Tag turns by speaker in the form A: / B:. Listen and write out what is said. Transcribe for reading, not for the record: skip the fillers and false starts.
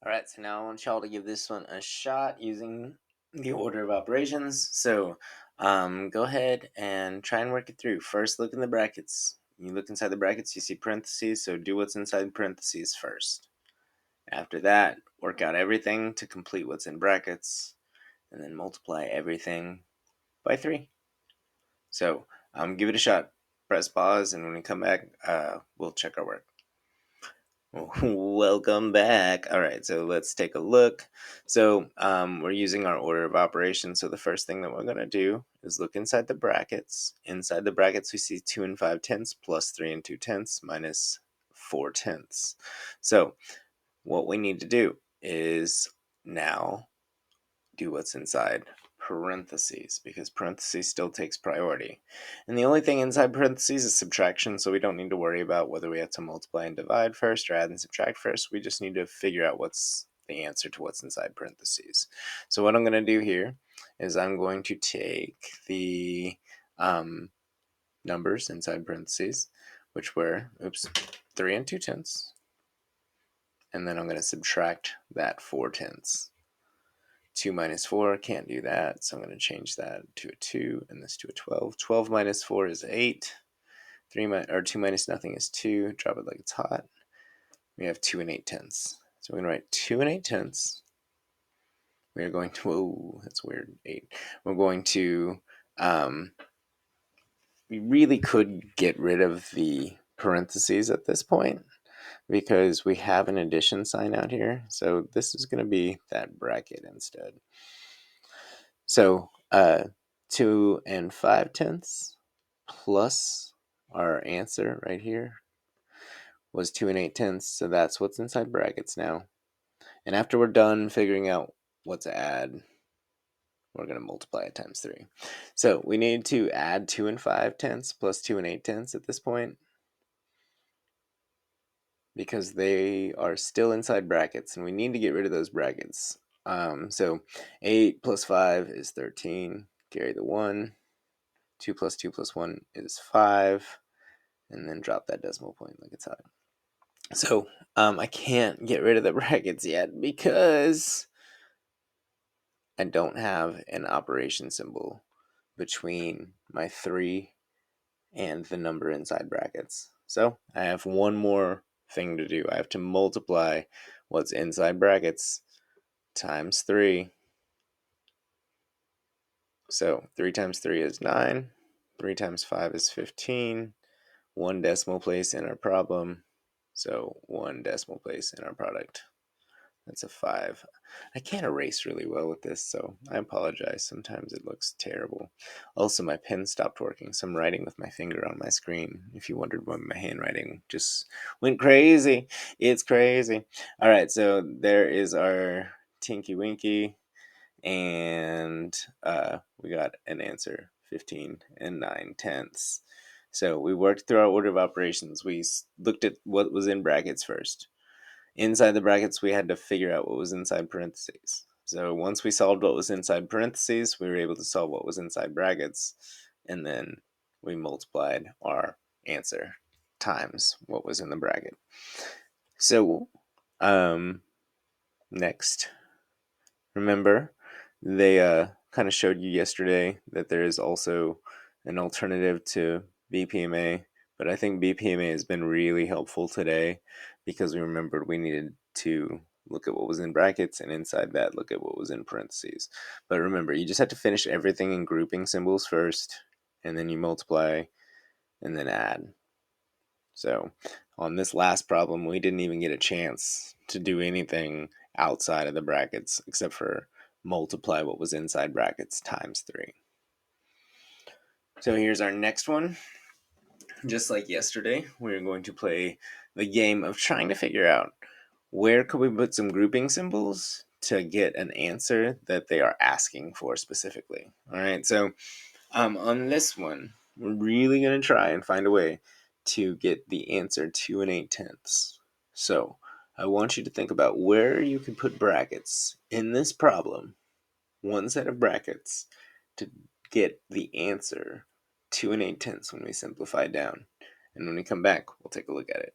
A: Alright, so now I want y'all to give this one a shot using the order of operations. So go ahead and try and work it through. First, look in the brackets. You look inside the brackets, you see parentheses, so do what's inside parentheses first. After that, work out everything to complete what's in brackets, and then multiply everything by 3. So give it a shot. Press pause, and when we come back, we'll check our work. Welcome back. All right, so let's take a look. So we're using our order of operations. So the first thing that we're going to do is look inside the brackets. Inside the brackets, we see 2 and 5/10 plus 3 and 2/10 minus 4/10. So what we need to do is now do what's inside parentheses, because parentheses still takes priority. And the only thing inside parentheses is subtraction, so we don't need to worry about whether we have to multiply and divide first or add and subtract first. We just need to figure out what's the answer to what's inside parentheses. So what I'm going to do here is I'm going to take the numbers inside parentheses, which were 3 and 2/10, and then I'm going to subtract that 4/10. 2 minus 4, can't do that, so I'm going to change that to a 2 and this to a 12. 12 minus 4 is 8. 2 minus nothing is 2. Drop it like it's hot. We have 2 and 8/10. So we're going to write 2 and 8/10. We are going to, whoa, that's weird, 8. We're going to, we really could get rid of the parentheses at this point, because we have an addition sign out here. So this is going to be that bracket instead. So 2 and 5/10 plus our answer right here was 2 and 8/10. So that's what's inside brackets now. And after we're done figuring out what to add, we're going to multiply it times 3. So we need to add 2 and 5/10 plus 2 and 8/10 at this point, because they are still inside brackets, and we need to get rid of those brackets. So 8 plus 5 is 13. Carry the 1. 2 plus 2 plus 1 is 5. And then drop that decimal point like it's hot. So I can't get rid of the brackets yet because I don't have an operation symbol between my 3 and the number inside brackets. So I have one more thing to do. I have to multiply what's inside brackets times 3. So 3 times 3 is 9. 3 times 5 is 15. 1 decimal place in our problem. So 1 decimal place in our product. That's a 5. I can't erase really well with this, so I apologize. Sometimes it looks terrible. Also, my pen stopped working, so I'm writing with my finger on my screen. If you wondered why my handwriting just went crazy, it's crazy. All right, so there is our Tinky Winky, and we got an answer, 15 and 9/10. So we worked through our order of operations. We looked at what was in brackets first. Inside the brackets, we had to figure out what was inside parentheses. So once we solved what was inside parentheses, we were able to solve what was inside brackets, and then we multiplied our answer times what was in the bracket. So next, remember, they kind of showed you yesterday that there is also an alternative to Bpma, but I think Bpma has been really helpful today, because we remembered we needed to look at what was in brackets, and inside that look at what was in parentheses. But remember, you just have to finish everything in grouping symbols first, and then you multiply and then add. So on this last problem, we didn't even get a chance to do anything outside of the brackets except for multiply what was inside brackets times 3. So here's our next one. Just like yesterday, we're going to play the game of trying to figure out where could we put some grouping symbols to get an answer that they are asking for specifically. All right, so on this one, we're really going to try and find a way to get the answer 2 and 8/10. So I want you to think about where you can put brackets in this problem, one set of brackets, to get the answer 2 and 8/10 when we simplify down. And when we come back, we'll take a look at it.